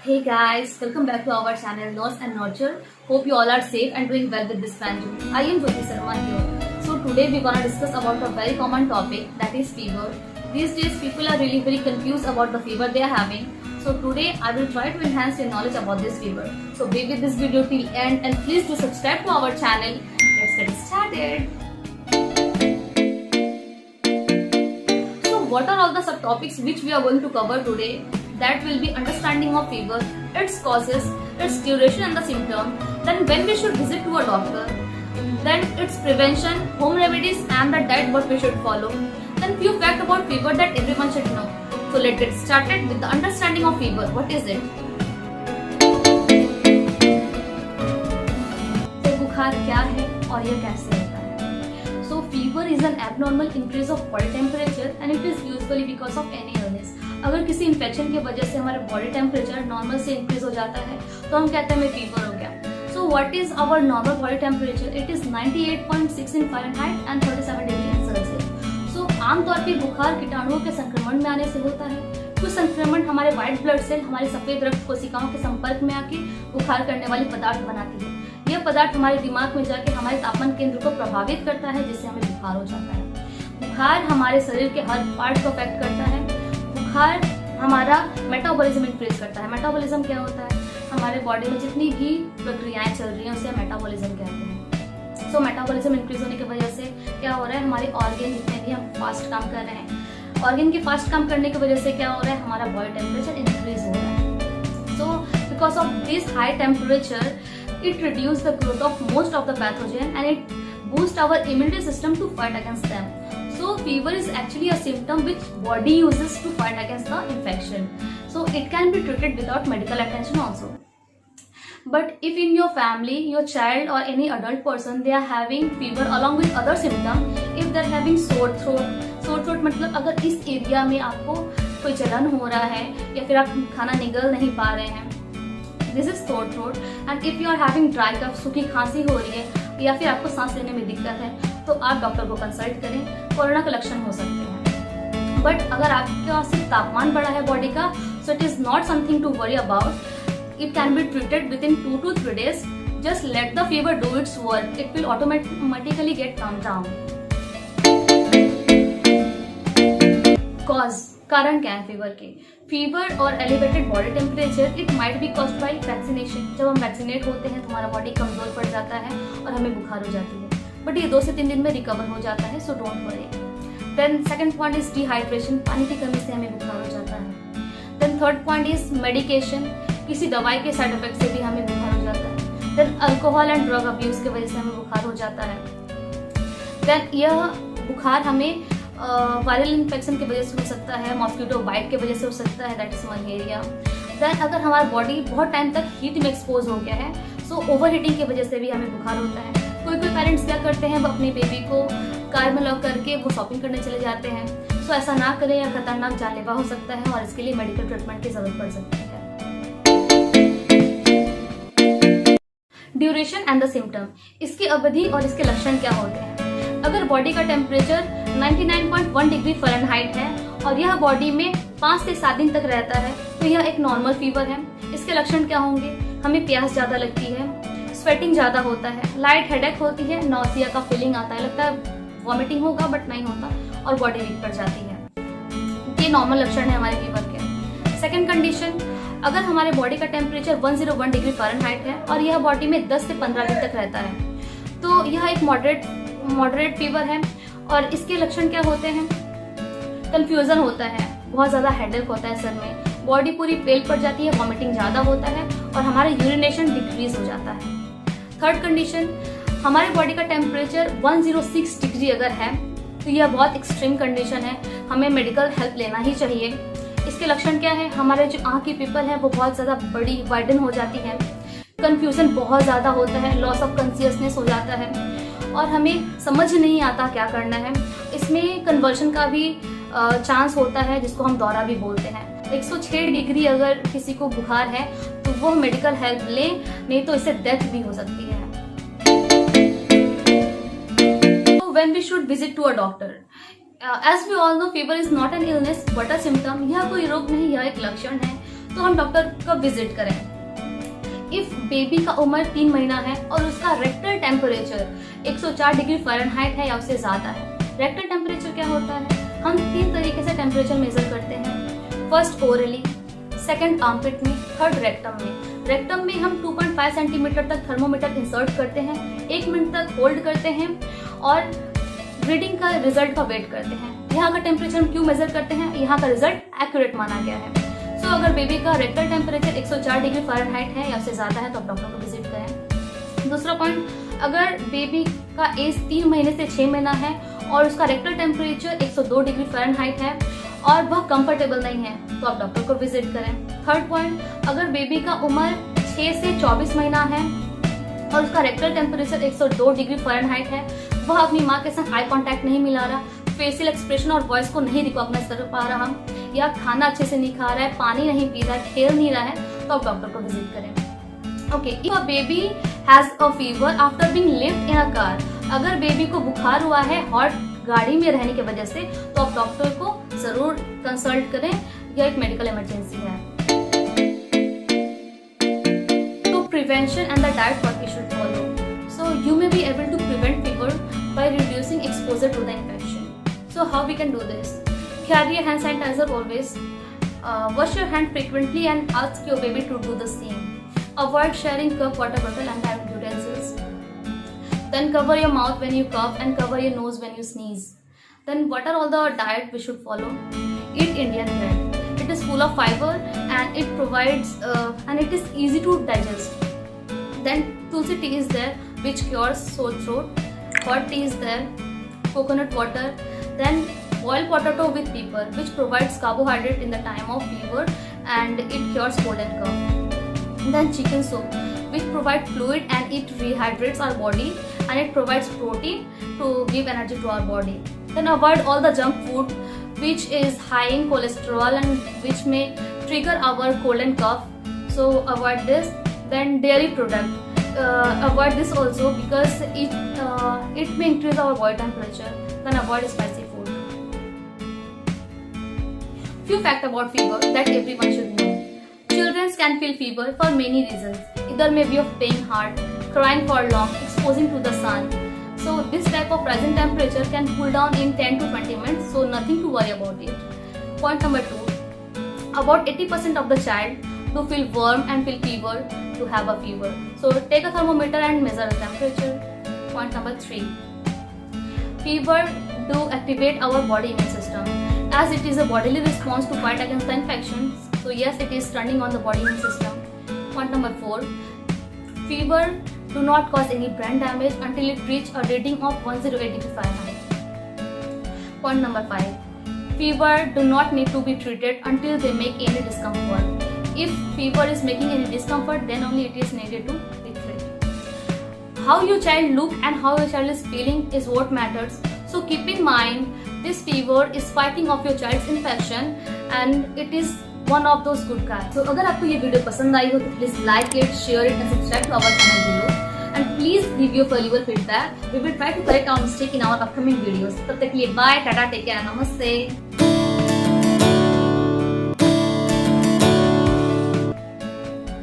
Hey guys, welcome back to our channel Nurse and Nurture. Hope you all are safe and doing well with this pandemic. I am Jyoti Sharma here. So today we're gonna discuss about a very common topic, that is fever. These days people are really very confused about the fever they are having. So today I will try to enhance your knowledge about this fever. So be with this video till end and please do subscribe to our channel. Let's get started. So what are all the subtopics which we are going to cover today? That will be understanding of fever, its causes, its duration and the symptom, then when we should visit to a doctor, then its prevention, home remedies and the diet what we should follow, then few facts about fever that everyone should know. So let's get started with the understanding of fever. What is it? तो बुखार क्या है और यह कैसे होता है? So fever is an abnormal increase of body temperature and it is usually because of any illness. अगर किसी इन्फेक्शन की वजह से हमारा बॉडी टेम्परेचर नॉर्मल से इंक्रीज हो जाता है तो हम कहते हैं हमें फीवर हो गया. So what is our normal body temperature? It is 98.6 in Fahrenheit and 37 degree in Celsius. So आमतौर पर बुखार कीटाणुओं के संक्रमण में आने से होता है. कुछ संक्रमण हमारे व्हाइट ब्लड सेल हमारी सफेद रक्त कोशिकाओं के संपर्क में आके बुखार करने वाली पदार्थ बनाती है. यह पदार्थ हमारे दिमाग में जाके हमारे तापमान केंद्र को प्रभावित करता है जिससे हमें बुखार हो जाता है. बुखार हमारे शरीर के हर पार्ट को अफेक्ट करता है. बुखार हमारा मेटाबॉलिज्म इंक्रीज करता है. मेटाबॉलिज्म क्या होता है? हमारे बॉडी में जितनी भी प्रक्रियाएं चल रही हैं उसे मेटाबॉलिज्म कहते हैं. सो मेटाबॉलिज्म इंक्रीज होने की वजह से क्या हो रहा है? हमारे ऑर्गन जितने भी हम फास्ट काम कर रहे हैं, ऑर्गन के फास्ट काम करने की वजह से क्या हो रहा है? हमारा बॉडी टेम्परेचर इंक्रीज हो रहा है. So because of this high temperature it reduces the growth of most of the pathogen and it boosts our immunity system to fight against them. So fever is actually a symptom which body uses to fight against the infection. So it can be treated without medical attention also. But if in your family, your child or any adult person, they are having fever along with other symptoms, if they are having sore throat मतलब अगर इस area में आपको कोई जलन हो रहा है या फिर आप खाना निगल नहीं पा रहे हैं, this is sore throat. And if you are having dry cough, सूखी खांसी हो रही है या फिर आपको सांस लेने में दिक्कत है तो आप डॉक्टर को कंसल्ट करें. कोरोना के लक्षण हो सकते हैं. बट अगर आपके सिर्फ तापमान बढ़ा है बॉडी का, so it is not something to worry about. It can be treated within 2 to 3 days. Just let the fever do its work. It will automatically get calm down. Cause, कारण क्या है fever के? Fever और elevated body temperature it might be caused by vaccination. जब हम vaccinate होते हैं तो हमारा बॉडी कमजोर पड़ जाता है और हमें बुखार हो जाती है. बट ये 2 से 3 दिन में रिकवर हो जाता है, so don't worry. Then second point is dehydration. पानी की कमी से हमें बुखार हो जाता है. Then third point is medication. किसी दवाई के साइड इफेक्ट से भी हमें बुखार हो जाता है. Then alcohol and drug abuse की वजह से हमें बुखार हो जाता है. देन यह बुखार हमें वायरल इन्फेक्शन की वजह से हो सकता है, मॉस्किटो बाइट की वजह से हो सकता है, दैट इज मलेरिया. देन अगर हमारा बॉडी बहुत टाइम तक हीट में एक्सपोज हो गया है, सो ओवर हीटिंग की वजह से भी हमें बुखार होता है. कोई पेरेंट्स क्या करते हैं, वो अपने बेबी को कार में लॉक करके वो शॉपिंग करने चले जाते हैं. सो ऐसा ना करें या खतरनाक जानलेवा हो सकता है और इसके लिए मेडिकल ट्रीटमेंट की जरूरत पड़ सकती है. Duration and the symptom. इसकी अवधि और इसके लक्षण क्या होते हैं? अगर बॉडी का टेम्परेचर 99.1 डिग्री फ़ारेनहाइट है और यह बॉडी में 5 से 7 दिन तक रहता है तो यह एक नॉर्मल फीवर है. इसके लक्षण क्या होंगे? हमें प्यास ज़्यादा लगती है, स्वेटिंग ज़्यादा होता है, लाइट हेडेक होती है, नौसिया का फीलिंग आता है, लगता है वॉमिटिंग होगा बट नहीं होता, और बॉडी वीक पड़ जाती है. ये नॉर्मल लक्षण है हमारे फीवर के. सेकेंड कंडीशन, अगर हमारे बॉडी का टेम्परेचर 101 डिग्री फ़ारेनहाइट है और यह बॉडी में 10 से 15 दिन तक रहता है तो यह एक मॉडरेट फीवर है. और इसके लक्षण क्या होते हैं? कंफ्यूजन होता है, बहुत ज़्यादा हेडेक होता है सर में, बॉडी पूरी पेल पड़ जाती है, वॉमिटिंग ज़्यादा होता है और हमारा यूरिनेशन डिक्रीज हो जाता है. थर्ड कंडीशन, हमारे बॉडी का टेम्परेचर 106 डिग्री अगर है तो यह बहुत एक्सट्रीम कंडीशन है, हमें मेडिकल हेल्प लेना ही चाहिए. इसके लक्षण क्या है? हमारे जो आँख की पिपल है वो बहुत ज़्यादा बड़ी वाइडन हो जाती है, कन्फ्यूजन बहुत ज़्यादा होता है, लॉस ऑफ कॉन्शियसनेस हो जाता है और हमें समझ नहीं आता क्या करना है. इसमें कन्वर्शन का भी चांस होता है जिसको हम दौरा भी बोलते हैं. 106 डिग्री अगर किसी को बुखार है तो वो मेडिकल हेल्प ले, नहीं तो इससे डेथ भी हो सकती है. So when we should visit to a doctor? As we all know, fever is not an illness but a symptom. यह कोई रोग नहीं, यह एक लक्षण है. तो हम डॉक्टर का विजिट करें। इफ बेबी का उम्र 3 महीना है और उसका रेक्टल टेम्परेचर 104 डिग्री फ़ारेनहाइट है या उससे ज़्यादा है। रेक्टल टेम्परेचर क्या होता है? हम 3 तरीके से टेम्परेचर मेजर करते हैं। फर्स्ट ओरली, सेकंड आर्मपिट में, थर्ड रेक्टम में। रेक्टम में हम 2.5 सेंटीमीटर तक थर्मोमीटर इंसर्ट करते हैं, 1 मिनट तक होल्ड करते हैं और रीडिंग का रिजल्ट का वेट करते हैं। यहाँ का टेम्परेचर हम क्यों मेजर करते हैं? यहाँ का रिजल्ट एक्यूरेट माना गया है। सो अगर बेबी का रेक्टल टेम्परेचर 104 डिग्री फ़ारेनहाइट है या उससे ज़्यादा है तो आप डॉक्टर को विजिट करें। दूसरा पॉइंट, अगर बेबी का एज 3 महीने से 6 महीना है और उसका रेक्टल टेम्परेचर 102 डिग्री फ़ारेनहाइट है और वह कंफर्टेबल नहीं है तो आप डॉक्टर को विजिट करें। थर्ड पॉइंट, अगर बेबी का उम्र 6 से 24 महीना है और उसका रेक्टल टेम्परेचर 102 डिग्री फ़ारेनहाइट है, वह अपनी माँ के साथ आई कांटेक्ट नहीं मिला रहा, फेशियल एक्सप्रेशन और वॉइस को नहीं रिकॉग्नाइज कर पा रहा, या खाना अच्छे से नहीं खा रहा है, पानी नहीं पी रहा है, खेल नहीं रहा है, तो आप डॉक्टर को विजिट करें। Okay, if a baby has a fever after being lift in a car, अगर बेबी को बुखार हुआ है हॉट गाड़ी में रहने की वजह से, तो आप डॉक्टर को जरूर कंसल्ट करें, यह एक मेडिकल इमरजेंसी है। तो prevention and the diet what we should follow. So you may be able to prevent fever by reducing exposure to the infection. So how we can do this? Carry a hand sanitizer always. Wash your hand frequently and ask your baby to do the same. Avoid sharing cup, water bottle and dining utensils. Then cover your mouth when you cough and cover your nose when you sneeze. Then what are all the diet we should follow? Eat Indian bread. It is full of fiber and it provides and it is easy to digest. Then tulsi tea is there which cures sore throat. Hot tea is there. Coconut water. Then boiled potato with pepper which provides carbohydrate in the time of fever and it cures cold and cough. Then chicken soup which provides fluid and it rehydrates our body and it provides protein to give energy to our body. Then avoid all the junk food which is high in cholesterol and which may trigger our cold and cough. So avoid this. Then dairy product, avoid this also because it may increase our body temperature. Then avoid spicy food. Few facts about fever that everyone should know. Children can feel fever for many reasons. Either may be of paying heart, crying for long, exposing to the sun. So this type of rising temperature can cool down in 10 to 20 minutes. So nothing to worry about it. Point number 2. About 80% of the child to feel warm and feel fever to have a fever. So take a thermometer and measure the temperature. Point number 3. Fever do activate our body immune system as it is a bodily response to fight against the infections. So yes, it is turning on the body immune system. Point number 4. Fever do not cause any brain damage until it reach a reading of 108 degree Fahrenheit. Point number 5. Fever do not need to be treated until they make any discomfort. If fever is making any discomfort, then only it is needed to be treated. How your child look and how your child is feeling is what matters. So keep in mind, this fever is fighting off your child's infection and it is one of those good guys. So अगर आपको ये video पसंद आई हो तो please like it, share it and subscribe to our channel below. And please leave your valuable feedback. We will try to correct our mistake in our upcoming videos. तब तक के लिए bye, tata, take care, namaste.